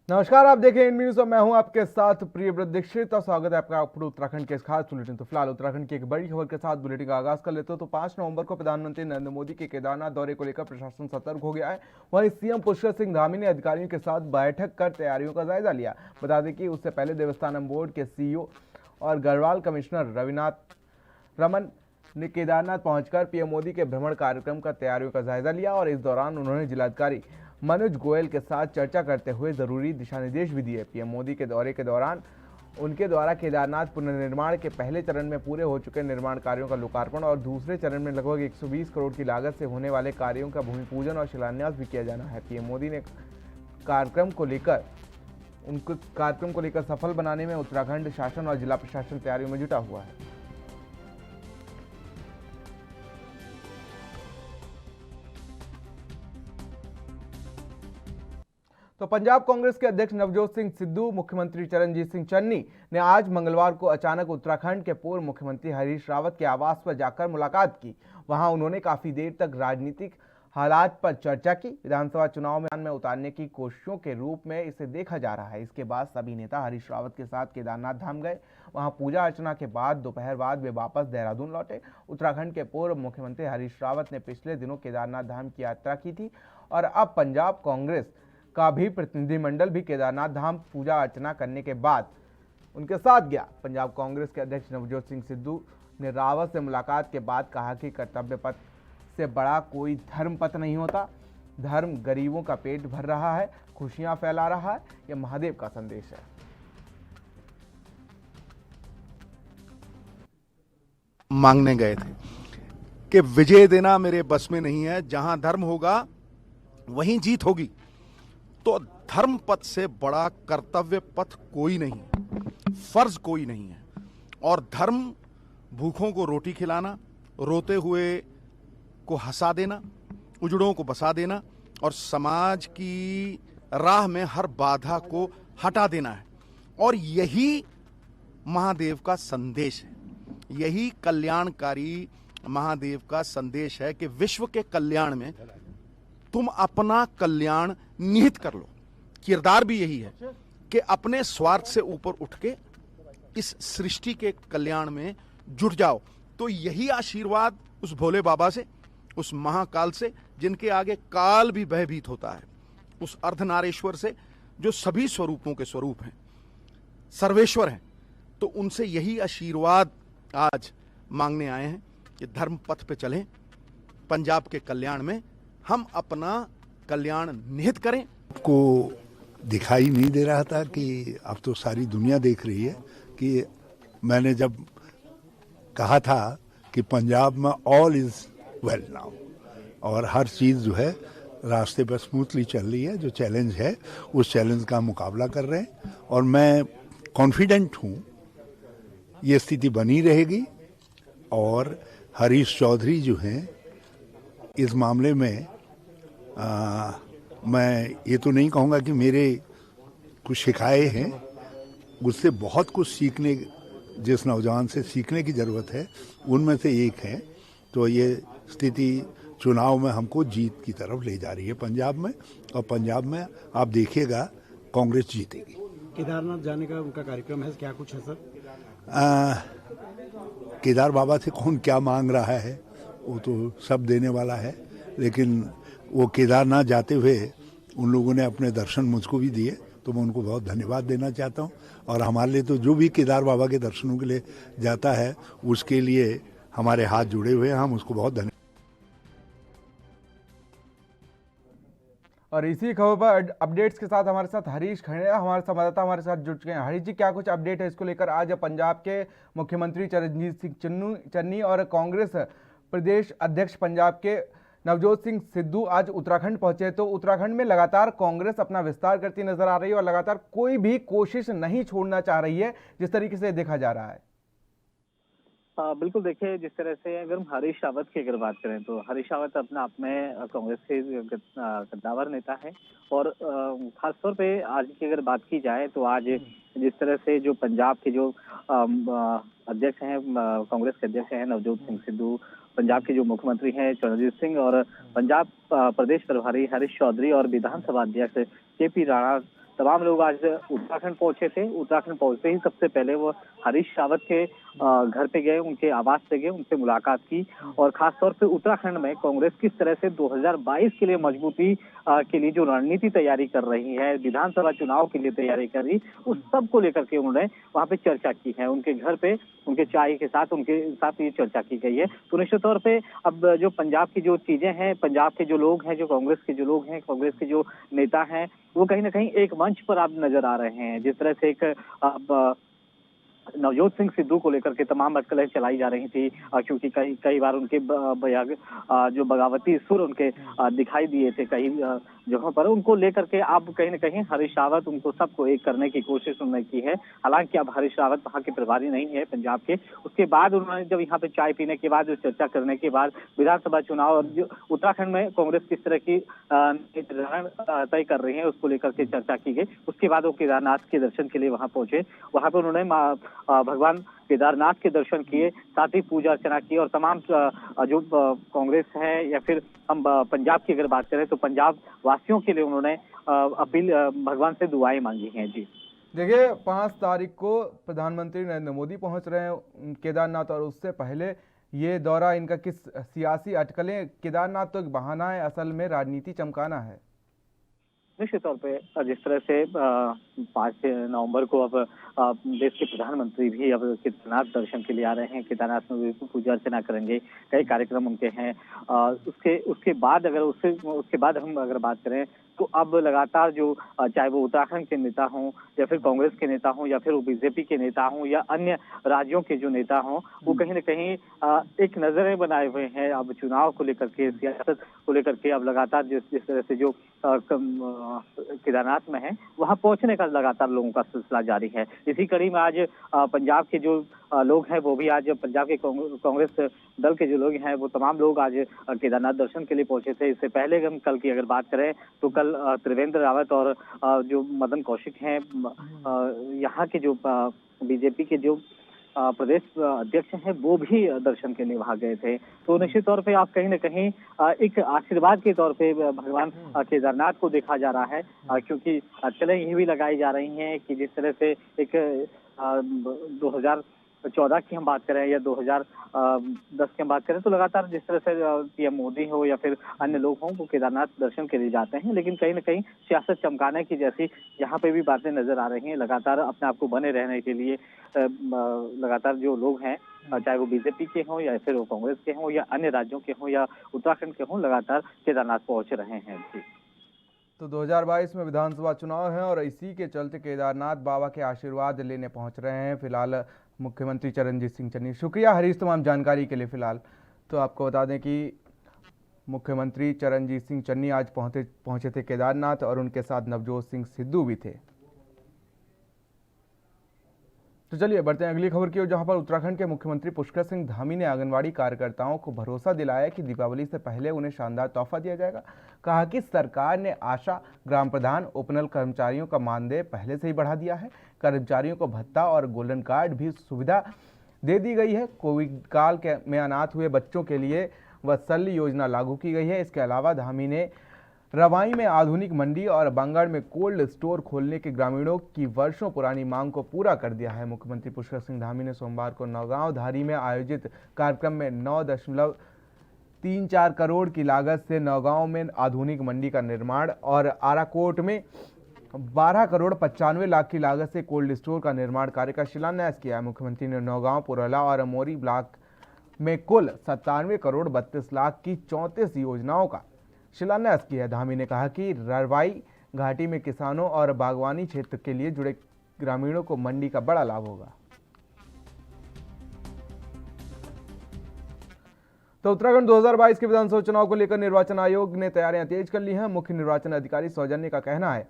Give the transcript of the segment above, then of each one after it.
नमस्कार, आप देखें इन न्यूज और मैं हूं आपके साथ प्रियव्रत दीक्षित और स्वागत है आपका उत्तराखंड के इस खास बुलेटिन। तो फिलहाल उत्तराखंड की एक बड़ी खबर के साथ बुलेटिन का आगाज कर लेते हो। तो 5 नवंबर को प्रधानमंत्री नरेंद्र मोदी के केदारनाथ दौरे को लेकर प्रशासन सतर्क हो गया है। वहीं सीएम पुष्कर सिंह धामी ने अधिकारियों के साथ बैठक कर तैयारियों का जायजा लिया। बता दें कि उससे पहले देवस्थानम बोर्ड के सीईओ और गढ़वाल कमिश्नर रमन ने केदारनाथ पहुंचकर पीएम मोदी के भ्रमण कार्यक्रम का तैयारियों का जायजा लिया और इस दौरान उन्होंने जिलाधिकारी मनोज गोयल के साथ चर्चा करते हुए जरूरी दिशा निर्देश भी दिए। पीएम मोदी के दौरे के दौरान उनके द्वारा केदारनाथ पुनर्निर्माण के पहले चरण में पूरे हो चुके निर्माण कार्यों का लोकार्पण और दूसरे चरण में लगभग 120 करोड़ की लागत से होने वाले कार्यों का भूमि पूजन और शिलान्यास भी किया जाना है। पीएम मोदी ने कार्यक्रम को लेकर सफल बनाने में उत्तराखंड शासन और जिला प्रशासन तैयारियों में जुटा हुआ है। तो पंजाब कांग्रेस के अध्यक्ष नवजोत सिंह सिद्धू, मुख्यमंत्री चरणजीत सिंह चन्नी ने आज मंगलवार को अचानक उत्तराखंड के पूर्व मुख्यमंत्री हरीश रावत के आवास पर जाकर मुलाकात की। वहां उन्होंने काफी देर तक राजनीतिक हालात पर चर्चा की। विधानसभा चुनाव में उतारने की कोशिशों के रूप में इसे देखा जा रहा है। इसके बाद सभी नेता हरीश रावत के साथ केदारनाथ धाम गए। वहां पूजा अर्चना के बाद दोपहर बाद वे वापस देहरादून लौटे। उत्तराखंड के पूर्व मुख्यमंत्री हरीश रावत ने पिछले दिनों केदारनाथ धाम की यात्रा की थी और अब पंजाब कांग्रेस का भी प्रतिनिधिमंडल भी केदारनाथ धाम पूजा अर्चना करने के बाद उनके साथ गया। पंजाब कांग्रेस के अध्यक्ष नवजोत सिंह सिद्धू ने रावत से मुलाकात के बाद कहा कि कर्तव्य पथ से बड़ा कोई धर्म पथ नहीं होता। धर्म गरीबों का पेट भर रहा है, खुशियां फैला रहा है, यह महादेव का संदेश है। मांगने गए थे कि विजय देना मेरे बस में नहीं है, जहां धर्म होगा वहीं जीत होगी। तो धर्म पथ से बड़ा कर्तव्य पथ कोई नहीं, फर्ज कोई नहीं है। और धर्म भूखों को रोटी खिलाना, रोते हुए को हंसा देना, उजड़ों को बसा देना और समाज की राह में हर बाधा को हटा देना है। और यही महादेव का संदेश है, यही कल्याणकारी महादेव का संदेश है कि विश्व के कल्याण में तुम अपना कल्याण निहित कर लो। किरदार भी यही है कि अपने स्वार्थ से ऊपर उठ के इस सृष्टि के कल्याण में जुट जाओ। तो यही आशीर्वाद उस भोले बाबा से, उस महाकाल से जिनके आगे काल भी भयभीत होता है, उस अर्धनारेश्वर से जो सभी स्वरूपों के स्वरूप हैं, सर्वेश्वर हैं, तो उनसे यही आशीर्वाद आज मांगने आए हैं कि धर्म पथ पे चलें, पंजाब के कल्याण में हम अपना कल्याण निहित करें। को दिखाई नहीं दे रहा था कि अब तो सारी दुनिया देख रही है कि मैंने जब कहा था कि पंजाब में ऑल इज वेल नाउ और हर चीज़ जो है रास्ते पर स्मूथली चल रही है। जो चैलेंज है उस चैलेंज का मुकाबला कर रहे हैं और मैं कॉन्फिडेंट हूँ ये स्थिति बनी रहेगी। और हरीश चौधरी जो हैं इस मामले में मैं ये तो नहीं कहूँगा कि मेरे कुछ शिकायत हैं, उससे बहुत कुछ सीखने, जिस नौजवान से सीखने की ज़रूरत है उनमें से एक है। तो ये स्थिति चुनाव में हमको जीत की तरफ ले जा रही है पंजाब में, और पंजाब में आप देखिएगा कांग्रेस जीतेगी। केदारनाथ जाने का उनका कार्यक्रम है, क्या कुछ है सर? केदार बाबा से कौन क्या मांग रहा है वो तो सब देने वाला है, लेकिन वो केदारनाथ जाते हुए उन लोगों ने अपने दर्शन मुझको भी दिए, तो मैं उनको बहुत धन्यवाद देना चाहता हूँ। और हमारे लिए तो जो भी केदार बाबा के दर्शनों के लिए जाता है उसके लिए हमारे हाथ जुड़े हुए हैं, हम उसको बहुत धन्यवाद। और इसी खबर पर अपडेट्स के साथ हमारे साथ हरीश खंडेला हमारे संवाददाता हमारे साथ जुड़ चुके हैं। हरीश जी, क्या कुछ अपडेट है इसको लेकर? आज पंजाब के मुख्यमंत्री चरणजीत सिंह चन्नी और कांग्रेस प्रदेश अध्यक्ष पंजाब के नवजोत सिंह सिद्धू आज उत्तराखंड पहुंचे। तो उत्तराखंड में लगातार कांग्रेस अपना विस्तार करती नजर आ रही है और लगातार कोई भी कोशिश नहीं छोड़ना चाह रही है, जिस तरीके से देखा जा रहा है। बिल्कुल, देखिए जिस तरह से अगर हम हरीश रावत की अगर बात करें तो हरीश रावत अपने आप में कांग्रेस के कद्दावर नेता है। और खासतौर पे आज की अगर बात की जाए तो आज जिस तरह से जो पंजाब के जो अध्यक्ष हैं, कांग्रेस के अध्यक्ष हैं नवजोत सिंह सिद्धू, पंजाब के जो मुख्यमंत्री हैं चरणजीत सिंह और पंजाब प्रदेश प्रभारी हरीश चौधरी और विधानसभा अध्यक्ष केपी राणा तमाम लोग आज उत्तराखंड पहुंचे थे। उत्तराखंड पहुंचते ही सबसे पहले वो हरीश रावत के घर पे गए, उनके आवास पे गए, उनसे मुलाकात की और खासतौर पे उत्तराखंड में कांग्रेस किस तरह से 2022 के लिए मजबूती के लिए जो रणनीति तैयारी कर रही है, विधानसभा चुनाव के लिए तैयारी कर रही, उस सब को लेकर के उन्होंने वहां पे चर्चा की है। उनके घर पे उनके चाय के साथ उनके साथ ये चर्चा की गई है। तो निश्चित तौर पे अब जो पंजाब की जो चीजें हैं, पंजाब के जो लोग हैं, जो कांग्रेस के जो लोग हैं, कांग्रेस के जो नेता हैं, वो कहीं ना कहीं एक मंच पर आप नजर आ रहे हैं। जिस तरह से एक अब नवजोत सिंह सिद्धू को लेकर के तमाम अटकलें चलाई जा रही थी, क्योंकि कई बार उनके जो बगावती सुर उनके दिखाई दिए थे कई जगहों पर, उनको लेकर के अब कहीं न कहीं हरीश रावत उनको सबको एक करने की कोशिश उन्होंने की है। हालांकि अब हरीश रावत वहां के प्रभारी नहीं है पंजाब के। उसके बाद उन्होंने जब यहाँ पे चाय पीने के बाद, जो चर्चा करने के बाद विधानसभा चुनाव और जो उत्तराखंड में कांग्रेस किस तरह की तय कर रही है उसको लेकर के चर्चा की गई। उसके बाद वो केदारनाथ के दर्शन के लिए वहां पहुंचे। वहां पर उन्होंने भगवान केदारनाथ के दर्शन किए, साथ ही पूजा अर्चना की और तमाम जो कांग्रेस है या फिर हम पंजाब की अगर बात करें तो पंजाब वासियों के लिए उन्होंने अपील भगवान से दुआएं मांगी हैं। जी देखिए, 5 तारीख को प्रधानमंत्री नरेंद्र मोदी पहुंच रहे हैं केदारनाथ, और उससे पहले ये दौरा इनका किस सियासी अटकलें, केदारनाथ तो एक बहाना है, असल में राजनीति चमकाना है। निश्चित तौर पे जिस तरह से 5 नवंबर को अब देश के प्रधानमंत्री भी अब केदारनाथ दर्शन के लिए आ रहे हैं, केदारनाथ में भी पूजा अर्चना करेंगे, कई कार्यक्रम उनके हैं। उसके बाद उसके बाद हम अगर बात करें तो अब लगातार जो चाहे वो उत्तराखंड के नेता हों या फिर कांग्रेस के नेता हों या फिर वो बीजेपी के नेता हों या अन्य राज्यों के जो नेता हों, वो कहीं न कहीं एक नजरें बनाए हुए हैं अब चुनाव को लेकर के, सियासत को लेकर के। अब लगातार जिस तरह से जो केदारनाथ में है वहां पहुंचने का लगातार लोगों का सिलसिला जारी है। इसी कड़ी में आज पंजाब के जो लोग हैं वो भी आज पंजाब के कांग्रेस दल के जो लोग हैं वो तमाम लोग आज केदारनाथ दर्शन के लिए पहुंचे थे। इससे पहले हम कल की अगर बात करें तो कल त्रिवेंद्र रावत और जो मदन कौशिक हैं, यहाँ के जो बीजेपी के जो प्रदेश अध्यक्ष हैं, वो भी दर्शन के लिए वहां गए थे। तो निश्चित तौर पे आप कहीं न कहीं एक आशीर्वाद के तौर पे भगवान केदारनाथ को देखा जा रहा है, क्योंकि अटकलें ये भी लगाई जा रही हैं कि जिस तरह से एक 2014 की हम बात करें या 2010 की हम बात करें तो लगातार जिस तरह से पीएम मोदी हो या फिर अन्य लोग हों वो केदारनाथ दर्शन के लिए जाते हैं, लेकिन कहीं न कहीं सियासत चमकाने की जैसी यहाँ पे भी बातें नजर आ रही हैं। लगातार अपने आप को बने रहने के लिए लगातार जो लोग हैं, चाहे वो बीजेपी के हों या फिर वो कांग्रेस के हों या अन्य राज्यों के हों या उत्तराखंड के हों, लगातार केदारनाथ पहुंच रहे हैं। जी तो 2022 में विधानसभा चुनाव है और इसी के चलते केदारनाथ बाबा के आशीर्वाद लेने पहुंच रहे हैं फिलहाल मुख्यमंत्री चरणजीत सिंह चन्नी। शुक्रिया हरीश तमाम जानकारी के लिए। फिलहाल तो आपको बता दें कि मुख्यमंत्री चरणजीत सिंह चन्नी आज पहुंचे थे केदारनाथ और उनके साथ नवजोत सिंह सिद्धू भी थे। तो चलिए बढ़ते हैं अगली खबर की ओर, जहां पर उत्तराखंड के मुख्यमंत्री पुष्कर सिंह धामी ने आंगनवाड़ी कार्यकर्ताओं को भरोसा दिलाया कि दीपावली से पहले उन्हें शानदार तोहफा दिया जाएगा। कहा कि सरकार ने आशा, ग्राम प्रधान, उपनल कर्मचारियों का मानदेय पहले से ही बढ़ा दिया है। कर्मचारियों को भत्ता और गोल्डन कार्ड भी सुविधा दे दी गई है। कोविड काल में अनाथ हुए बच्चों के लिए वात्सल्य योजना लागू की गई है। इसके अलावा धामी ने रवाई में आधुनिक मंडी और बांगड़ में कोल्ड स्टोर खोलने के ग्रामीणों की वर्षों पुरानी मांग को पूरा कर दिया है। मुख्यमंत्री पुष्कर सिंह धामी ने सोमवार को नौगांव धारी में आयोजित कार्यक्रम में 9.34 करोड़ की लागत से नौगांव में आधुनिक मंडी का निर्माण और आराकोट में 12 करोड़ 95 लाख की लागत से कोल्ड स्टोर का निर्माण कार्य का शिलान्यास किया है। मुख्यमंत्री ने नौगांव, पुरला और मोरी ब्लॉक में कुल 97 करोड़ 32 लाख की 34 योजनाओं का शिलान्यास किया है। धामी ने कहा कि रवाई घाटी में किसानों और बागवानी क्षेत्र के लिए जुड़े ग्रामीणों को मंडी का बड़ा लाभ होगा। तो उत्तराखंड 2022 के विधानसभा चुनाव को लेकर निर्वाचन आयोग ने तैयारियां तेज कर ली हैं। मुख्य निर्वाचन अधिकारी सौजन्य का कहना है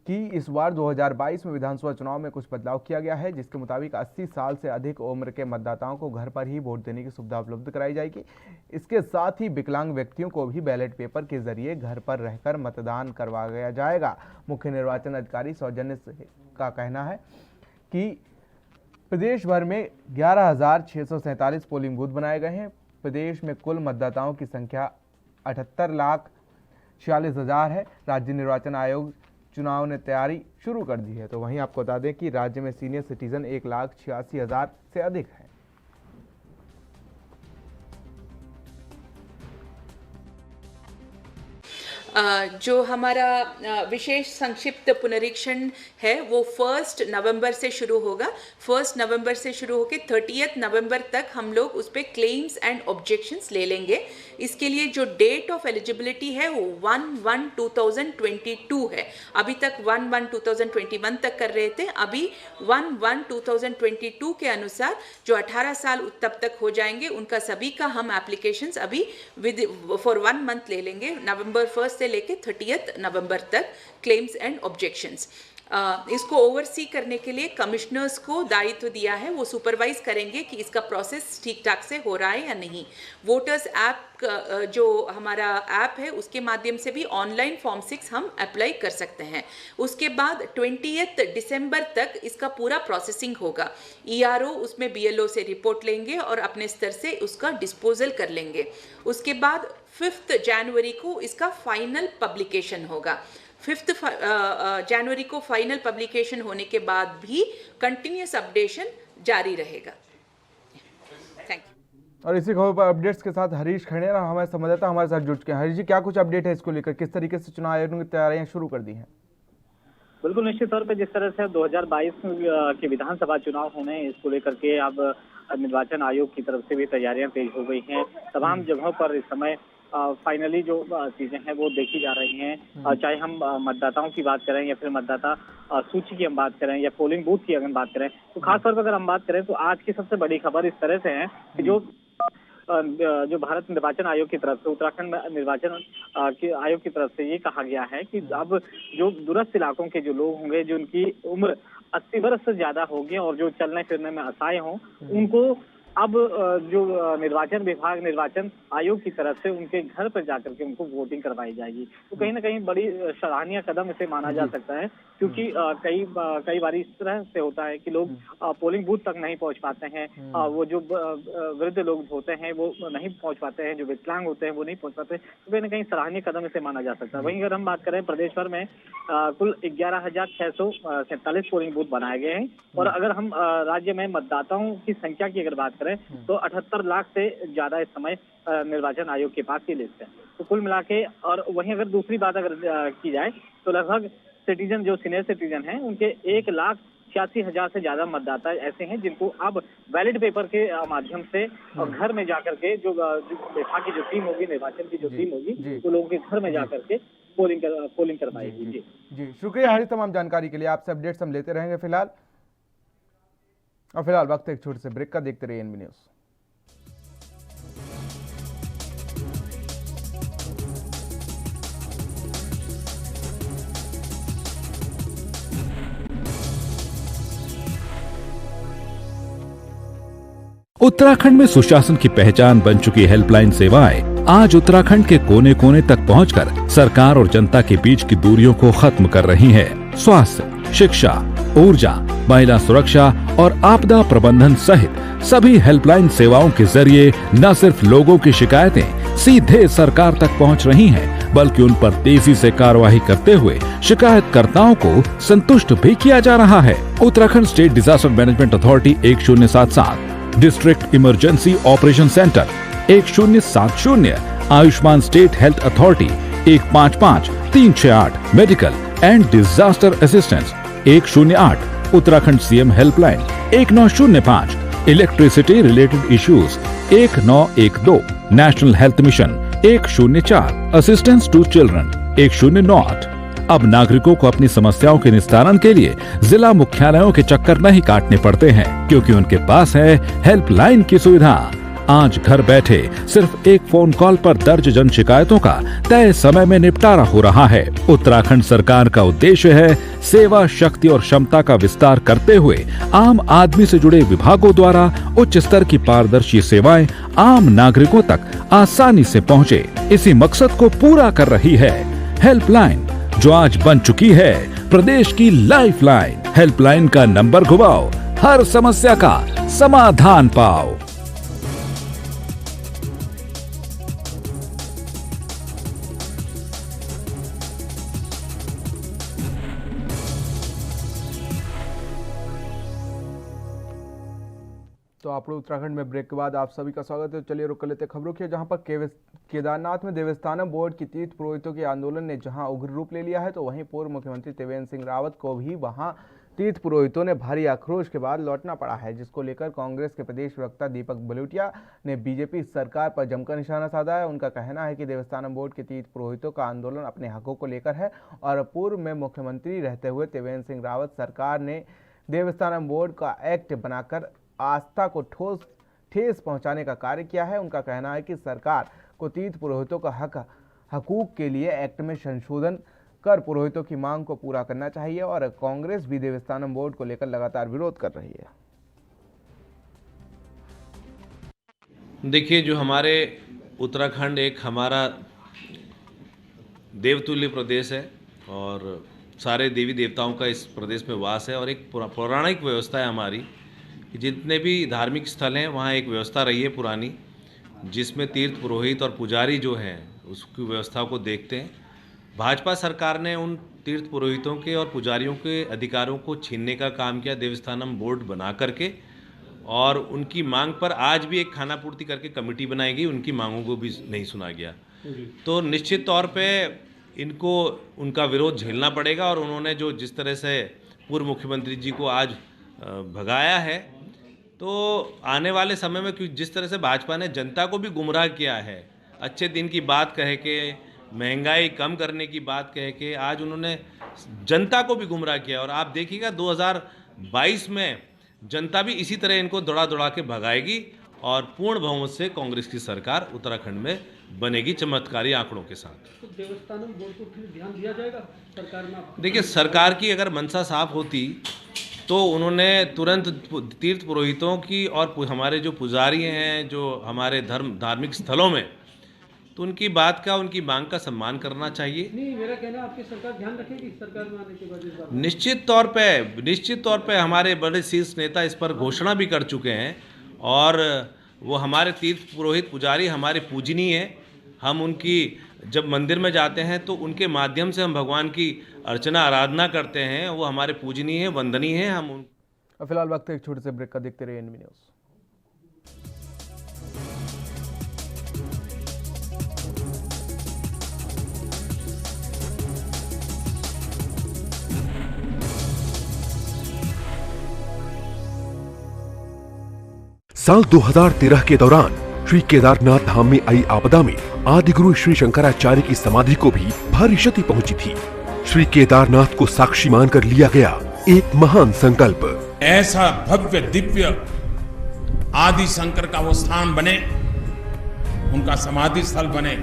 कि इस बार 2022 में विधानसभा चुनाव में कुछ बदलाव किया गया है, जिसके मुताबिक 80 साल से अधिक उम्र के मतदाताओं को घर पर ही वोट देने की सुविधा उपलब्ध कराई जाएगी। इसके साथ ही विकलांग व्यक्तियों को भी बैलेट पेपर के जरिए घर पर रहकर मतदान करवाया जाएगा। मुख्य निर्वाचन अधिकारी सौजन्य का कहना है कि प्रदेश भर में 11,647 पोलिंग बूथ बनाए गए हैं। प्रदेश में कुल मतदाताओं की संख्या 78,46,000 है। राज्य निर्वाचन आयोग चुनाव ने तैयारी शुरू कर दी है। तो वहीं आपको बता दें कि राज्य में सीनियर सिटीजन 1,86,000 से अधिक है। जो हमारा विशेष संक्षिप्त पुनरीक्षण है वो 1 नवंबर से शुरू होगा। 1 नवंबर से शुरू होकर 30 नवंबर तक हम लोग उस पर क्लेम्स एंड ऑब्जेक्शंस ले लेंगे। इसके लिए जो डेट ऑफ एलिजिबिलिटी है वो 1/1/2022 है। अभी तक 1/1/2021 तक कर रहे थे, अभी 1/1/2022 के अनुसार जो 18 साल तब तक हो जाएंगे उनका सभी का हम एप्लीकेशंस अभी फॉर 1 मंथ ले लेंगे, नवंबर 1 से लेके 30 नवंबर तक क्लेम्स एंड ऑब्जेक्शंस। इसको ओवरसी करने के लिए कमिश्नर्स को दायित्व दिया है, वो सुपरवाइज करेंगे कि इसका प्रोसेस ठीक ठाक से हो रहा है या नहीं। वोटर्स ऐप जो हमारा ऐप है उसके माध्यम से भी ऑनलाइन फॉर्म 6 हम अप्लाई कर सकते हैं। उसके बाद 20 दिसंबर तक इसका पूरा प्रोसेसिंग होगा। ERO उसमें BLO से रिपोर्ट लेंगे और अपने स्तर से उसका डिस्पोजल कर लेंगे। उसके बाद 5 जनवरी को इसका फाइनल पब्लिकेशन होगा। 5 जनवरी को फाइनल पब्लिकेशन होने के बाद भी कंटिन्यूस अपडेशन जारी रहेगा। Thank you. और इसी खबर पर अपडेट्स के साथ हरीश खंडेर हमारे संवाददाता हमारे साथ जुड़ चुके हैं। हरीश जी, क्या कुछ अपडेट है इसको लेकर, किस तरीके से चुनाव आयोग ने तैयारियां शुरू कर दी हैं? बिल्कुल निश्चित तौर पे जिस तरह से 2022 के विधानसभा चुनाव होने इसको लेकर के अब निर्वाचन आयोग की तरफ से भी तैयारियां तेज हो गई हैं। तमाम जगहों पर इस समय फाइनली जो चीजें हैं वो देखी जा रही हैं। चाहे हम मतदाताओं की बात करें या फिर मतदाता सूची की हम बात करें या पोलिंग बूथ की अगर बात करें, तो खासतौर पर अगर हम बात करें तो आज की सबसे बड़ी खबर इस तरह से है कि जो भारत निर्वाचन आयोग की तरफ से उत्तराखंड निर्वाचन आयोग की तरफ से ये कहा गया है कि अब जो दूरस्थ इलाकों के जो लोग होंगे, जिनकी उम्र 80 वर्ष से ज्यादा होगी और जो चलने फिरने में असहाय हों, उनको अब जो निर्वाचन विभाग निर्वाचन आयोग की तरफ से उनके घर पर जाकर के उनको वोटिंग करवाई जाएगी। तो कहीं ना कहीं बड़ी सराहनीय कदम इसे माना जा सकता है, क्योंकि कई बार इस तरह से होता है कि लोग पोलिंग बूथ तक नहीं पहुंच पाते हैं। वो जो वृद्ध लोग होते हैं वो नहीं पहुंच पाते हैं, जो विकलांग होते हैं वो नहीं पहुंच पाते। तो कहीं ना कहीं सराहनीय कदम इसे माना जा सकता है। वहीं अगर हम बात करें प्रदेश भर में कुल 11,647 पोलिंग बूथ बनाए गए हैं और अगर हम राज्य में मतदाताओं की संख्या की अगर बात करें तो 78 लाख से ज्यादा इस समय निर्वाचन आयोग के पास ये लिस्ट है। तो कुल मिला के, और वहीं अगर दूसरी बात अगर की जाए तो लगभग सिटीजन जो सीनियर सिटीजन हैं उनके 1,86,000 से ज्यादा मतदाता ऐसे हैं जिनको अब बैलेट पेपर के माध्यम से घर में जाकर के जो विभाग की जो टीम होगी, निर्वाचन की जो टीम होगी, वो लोगों के घर में जाकर के पोलिंग करवाएगी। जी शुक्रिया हरीश, तमाम जानकारी के लिए। आपसे अपडेट्स हम लेते रहेंगे फिलहाल वक्त एक छोटे से ब्रेक का। देखते रहिए एनबी न्यूज़। उत्तराखंड में सुशासन की पहचान बन चुकी हेल्पलाइन सेवाएं आज उत्तराखंड के कोने कोने तक पहुंचकर सरकार और जनता के बीच की दूरियों को खत्म कर रही हैं। स्वास्थ्य, शिक्षा, ऊर्जा, महिला सुरक्षा और आपदा प्रबंधन सहित सभी हेल्पलाइन सेवाओं के जरिए न सिर्फ लोगों की शिकायतें सीधे सरकार तक पहुंच रही हैं, बल्कि उन पर तेजी से कार्रवाई करते हुए शिकायतकर्ताओं को संतुष्ट भी किया जा रहा है। Uttarakhand state disaster management authority 1077, district emergency operation centre 1070, Ayushman state health authority 155368, medical and disaster assistance 108, Uttarakhand CM helpline 1905, electricity related issues 1912, national health mission 104, assistance to children 108। अब नागरिकों को अपनी समस्याओं के निस्तारण के लिए जिला मुख्यालयों के चक्कर नहीं काटने पड़ते हैं, क्योंकि उनके पास है हेल्पलाइन की सुविधा। आज घर बैठे सिर्फ एक फोन कॉल पर दर्ज जन शिकायतों का तय समय में निपटारा हो रहा है। उत्तराखंड सरकार का उद्देश्य है सेवा शक्ति और क्षमता का विस्तार करते हुए आम आदमी से जुड़े विभागों द्वारा उच्च स्तर की पारदर्शी सेवाएं आम नागरिकों तक आसानी से पहुंचे। इसी मकसद को पूरा कर रही है हेल्पलाइन, जो आज बन चुकी है प्रदेश की लाइफलाइन। हेल्पलाइन का नंबर घुमाओ, हर समस्या का समाधान पाओ। तो आप लोग उत्तराखंड में ब्रेक के बाद आप सभी का स्वागत है। तो चलिए रुक कर लेते खबरों की, जहां पर केदारनाथ में देवस्थानम बोर्ड की तीर्थ पुरोहितों के आंदोलन ने जहां उग्र रूप ले लिया है, तो वहीं पूर्व मुख्यमंत्री त्रिवेंद्र सिंह रावत को भी वहां तीर्थ पुरोहितों ने भारी आक्रोश के बाद लौटना पड़ा है, जिसको लेकर कांग्रेस के प्रदेश प्रवक्ता दीपक बलूटिया ने बीजेपी सरकार पर जमकर निशाना साधा है। उनका कहना है कि देवस्थानम बोर्ड के तीर्थ पुरोहितों का आंदोलन अपने हकों को लेकर है और पूर्व में मुख्यमंत्री रहते हुए त्रिवेंद्र सिंह रावत सरकार ने देवस्थानम बोर्ड का एक्ट बनाकर आस्था को ठेस पहुंचाने का कार्य किया है। उनका कहना है कि सरकार को तीर्थ पुरोहितों का हकूक के लिए एक्ट में संशोधन कर पुरोहितों की मांग को पूरा करना चाहिए और कांग्रेस भी देवस्थानम बोर्ड को लेकर लगातार विरोध कर रही है। देखिए, जो हमारे उत्तराखंड एक हमारा देवतुल्य प्रदेश है और सारे देवी देवताओं का इस प्रदेश में वास है और एक पौराणिक व्यवस्था है हमारी कि जितने भी धार्मिक स्थल हैं वहाँ एक व्यवस्था रही है पुरानी, जिसमें तीर्थ पुरोहित और पुजारी जो हैं उसकी व्यवस्था को देखते हैं। भाजपा सरकार ने उन तीर्थ पुरोहितों के और पुजारियों के अधिकारों को छीनने का काम किया देवस्थानम बोर्ड बना करके, और उनकी मांग पर आज भी एक खाना पूर्ति करके कमेटी बनाई गई, उनकी मांगों को भी नहीं सुना गया। तो निश्चित तौर पे इनको उनका विरोध झेलना पड़ेगा और उन्होंने जो जिस तरह से पूर्व मुख्यमंत्री जी को आज भगाया है, तो आने वाले समय में जिस तरह से भाजपा ने जनता को भी गुमराह किया है, अच्छे दिन की बात कह के, महंगाई कम करने की बात कह के, आज उन्होंने जनता को भी गुमराह किया। और आप देखिएगा 2022 में जनता भी इसी तरह इनको दौड़ा दौड़ा के भगाएगी और पूर्ण बहुमत से कांग्रेस की सरकार उत्तराखंड में बनेगी, चमत्कारी आंकड़ों के साथ। तो देवस्थानम बोर्ड को फिर ध्यान दिया जाएगा सरकार में? देखिए, सरकार की अगर मंशा साफ होती तो उन्होंने तुरंत तीर्थ पुरोहितों की और हमारे जो पुजारी हैं जो हमारे धार्मिक स्थलों में, तो उनकी बात का, उनकी मांग का सम्मान करना चाहिए। नहीं, मेरा कहना आपकी सरकार ध्यान रखेगी सरकार में आने के बाद इस बात? निश्चित तौर पे हमारे बड़े शीर्ष नेता इस पर घोषणा भी कर चुके हैं और वो हमारे तीर्थ पुरोहित पुजारी हमारे पूजनीय हैं। हम उनकी जब मंदिर में जाते हैं तो उनके माध्यम से हम भगवान की अर्चना आराधना करते हैं, वो हमारे पूजनीय हैं, वंदनीय हैं। हम उन फिलहाल वक्त एक छोटे से ब्रेक का, देखते रहिए एनबी न्यूज़। साल 2013 के दौरान श्री केदारनाथ धाम में आई आपदा में आदिगुरु श्री शंकराचार्य की समाधि को भी भारी क्षति पहुंची थी। श्री केदारनाथ को साक्षी मानकर लिया गया एक महान संकल्प। ऐसा भव्य दिव्य आदि शंकर का वो स्थान बने, उनका समाधि स्थल बने,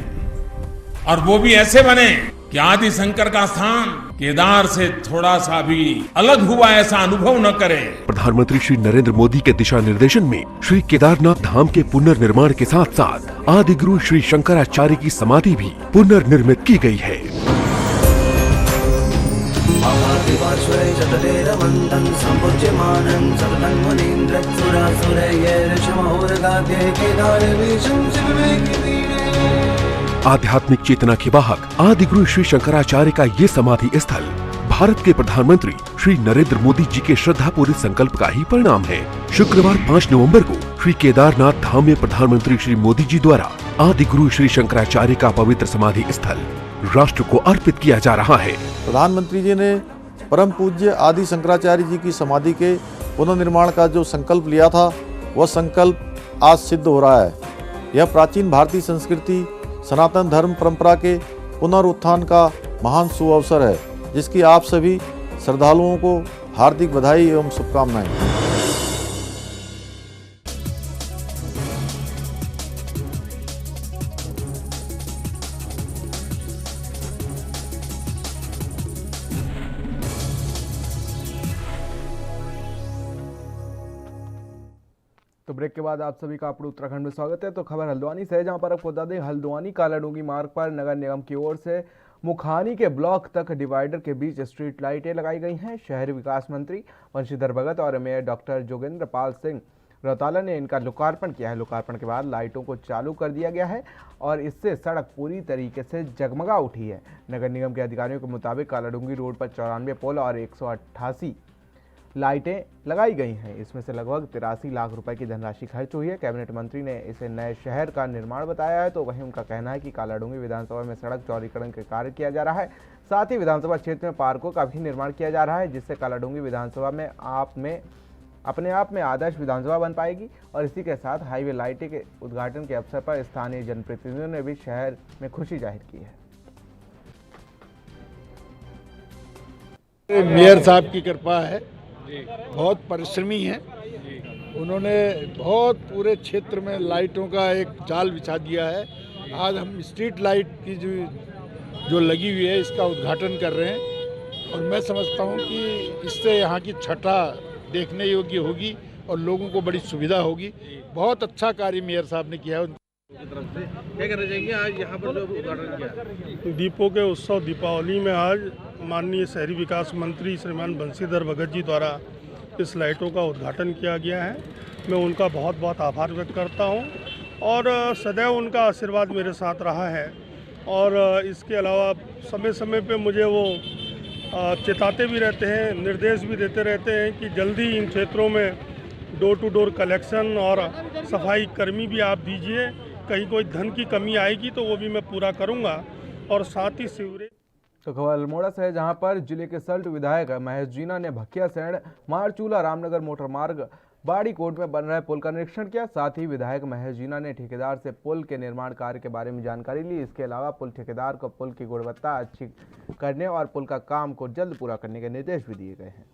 और वो भी ऐसे बने कि आदि शंकर का स्थान केदार से थोड़ा सा भी अलग हुआ ऐसा अनुभव न करे। प्रधानमंत्री श्री नरेंद्र मोदी के दिशा निर्देशन में श्री केदारनाथ धाम के पुनर्निर्माण के साथ साथ आदिगुरु श्री शंकराचार्य की समाधि भी पुनर्निर्मित की गई है। आध्यात्मिक चेतना के वाहक आदिगुरु श्री शंकराचार्य का ये समाधि स्थल भारत के प्रधानमंत्री श्री नरेंद्र मोदी जी के श्रद्धापूर्वक संकल्प का ही परिणाम है। शुक्रवार 5 नवंबर को श्री केदारनाथ धाम में प्रधानमंत्री श्री मोदी जी द्वारा आदिगुरु श्री शंकराचार्य का पवित्र समाधि स्थल राष्ट्र को अर्पित किया जा रहा है। प्रधानमंत्री जी ने परम पूज्य आदि शंकराचार्य जी की समाधि के पुनर्निर्माण का जो संकल्प लिया था, वह संकल्प आज सिद्ध हो रहा है। यह प्राचीन भारतीय संस्कृति, सनातन धर्म परंपरा के पुनरुत्थान का महान सुअवसर है, जिसकी आप सभी श्रद्धालुओं को हार्दिक बधाई एवं शुभकामनाएं। तो ब्रेक के बाद आप सभी का अपने उत्तराखंड में स्वागत है। तो खबर हल्द्वानी से है, जहां पर आपको बता दें हल्द्वानी कालाडूंगी मार्ग पर नगर निगम की ओर से मुखानी के ब्लॉक तक डिवाइडर के बीच स्ट्रीट लाइटें लगाई गई हैं। शहरी विकास मंत्री वंशीधर भगत और मेयर डॉक्टर जोगेंद्र पाल सिंह रौताला ने इनका लोकार्पण किया है। लोकार्पण के बाद लाइटों को चालू कर दिया गया है और इससे सड़क पूरी तरीके से जगमगा उठी है। नगर निगम के अधिकारियों के मुताबिक कालाडूंगी रोड पर 94 पोल और 188 लाइटें लगाई गई हैं। इसमें से लगभग 83 लाख रुपए की धनराशि खर्च हुई है। कैबिनेट मंत्री ने इसे नए शहर का निर्माण बताया है, तो वहीं उनका कहना है कि कालाडूंगी विधानसभा में सड़क चौड़ीकरण के कार्य किया जा रहा है। साथ ही विधानसभा क्षेत्र में पार्कों का भी निर्माण किया जा रहा है, जिससे कालाडूंगी विधानसभा में अपने आप में आदर्श विधानसभा बन पाएगी। और इसी के साथ हाईवे लाइटें के उद्घाटन के अवसर पर स्थानीय जनप्रतिनिधियों ने भी शहर में खुशी जाहिर की है। मेयर साहब की कृपा है, बहुत परिश्रमी हैं। उन्होंने बहुत पूरे क्षेत्र में लाइटों का एक जाल बिछा दिया है। आज हम स्ट्रीट लाइट की जो लगी हुई है इसका उद्घाटन कर रहे हैं और मैं समझता हूं कि इससे यहाँ की छटा देखने योग्य होगी और लोगों को बड़ी सुविधा होगी। बहुत अच्छा कार्य मेयर साहब ने किया है। की तरफ से क्या कहना चाहेंगे आज यहाँ पर जो उद्घाटन किया? दीपों के उत्सव दीपावली में आज माननीय शहरी विकास मंत्री श्रीमान बंशीधर भगत जी द्वारा इस लाइटों का उद्घाटन किया गया है। मैं उनका बहुत बहुत आभार व्यक्त करता हूं और सदैव उनका आशीर्वाद मेरे साथ रहा है। और इसके अलावा समय समय पे मुझे वो चेताते भी रहते हैं, निर्देश भी देते रहते हैं कि जल्दी इन क्षेत्रों में डोर टू डोर कलेक्शन और सफाई कर्मी भी आप दीजिए। कहीं कोई धन की कमी आएगी तो वो भी मैं पूरा करूंगा। और साथ ही सीवरेज तो खबर अल्मोड़ा से है, जहां पर जिले के सल्ट विधायक महेश जीना ने भकिया सैण मारचूला रामनगर मोटर मार्ग बाड़ी कोट में बन रहे पुल का निरीक्षण किया। साथ ही विधायक महेश जीना ने ठेकेदार से पुल के निर्माण कार्य के बारे में जानकारी ली। इसके अलावा पुल ठेकेदार को पुल की गुणवत्ता अच्छी करने और पुल का काम को जल्द पूरा करने के निर्देश भी दिए गए हैं।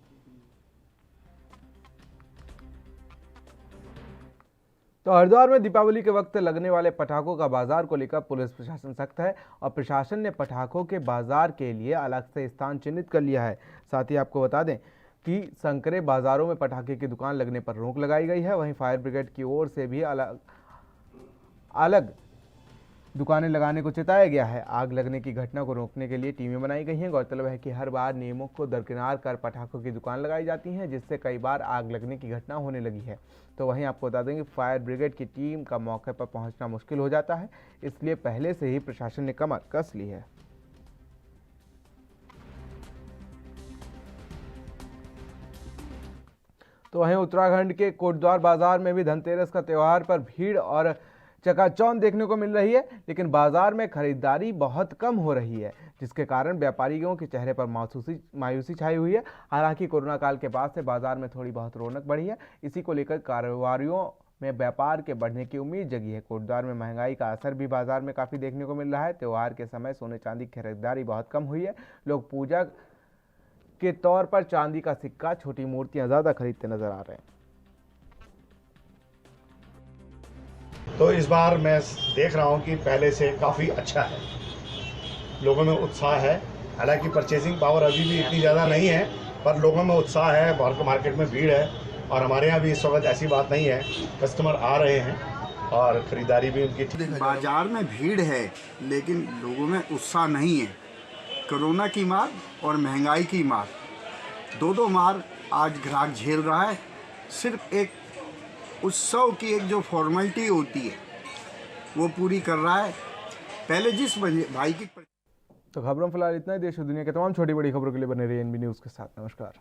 तो हरिद्वार में दीपावली के वक्त लगने वाले पटाखों का बाजार को लेकर पुलिस प्रशासन सख्त है और प्रशासन ने पटाखों के बाजार के लिए अलग से स्थान चिन्हित कर लिया है। साथ ही आपको बता दें कि संकरे बाजारों में पटाखे की दुकान लगने पर रोक लगाई गई है। वहीं फायर ब्रिगेड की ओर से भी अलग दुकानें लगाने को चेताया गया है। आग लगने की घटना को रोकने के लिए टीमें बनाई गई हैं। गौरतलब है कि हर बार नियमों को दरकिनार कर पटाखों की दुकान लगाई जाती हैं, जिससे कई बार आग लगने की घटना होने लगी है। तो वहीं आपको बता दें कि फायर ब्रिगेड की टीम का मौके पर पहुंचना मुश्किल हो जाता है, इसलिए पहले से ही प्रशासन ने कमर कस ली है। तो वहीं उत्तराखंड के कोटद्वार बाजार में भी धनतेरस का त्योहार पर भीड़ और चकाचौंध देखने को मिल रही है, लेकिन बाजार में खरीदारी बहुत कम हो रही है, जिसके कारण व्यापारियों के चेहरे पर मायूसी छाई हुई है। हालांकि कोरोना काल के बाद से बाजार में थोड़ी बहुत रौनक बढ़ी है। इसी को लेकर कारोबारियों में व्यापार के बढ़ने की उम्मीद जगी है। कोटद्वार में महंगाई का असर भी बाजार में काफ़ी देखने को मिल रहा है। त्योहार के समय सोने चांदी की खरीदारी बहुत कम हुई है। लोग पूजा के तौर पर चांदी का सिक्का, छोटी मूर्तियां ज़्यादा खरीदते नजर आ रहे हैं। तो इस बार मैं देख रहा हूं कि पहले से काफ़ी अच्छा है, लोगों में उत्साह है। हालांकि परचेजिंग पावर अभी भी इतनी ज़्यादा नहीं है, पर लोगों में उत्साह है, मार्केट में भीड़ है। और हमारे यहाँ भी इस वक्त ऐसी बात नहीं है, कस्टमर आ रहे हैं और ख़रीदारी भी उनकी ठीक है। बाजार में भीड़ है लेकिन लोगों में उत्साह नहीं है। कोरोना की मार और महंगाई की मार, दो मार आज ग्राहक झेल रहा है। सिर्फ एक उत्सव की एक जो फॉर्मेलिटी होती है वो पूरी कर रहा है। पहले जिस भाई की तो खबरों फिलहाल इतना ही। देश और दुनिया के तमाम छोटी बड़ी खबरों के लिए बने रहिए एनबी न्यूज़ के साथ। नमस्कार।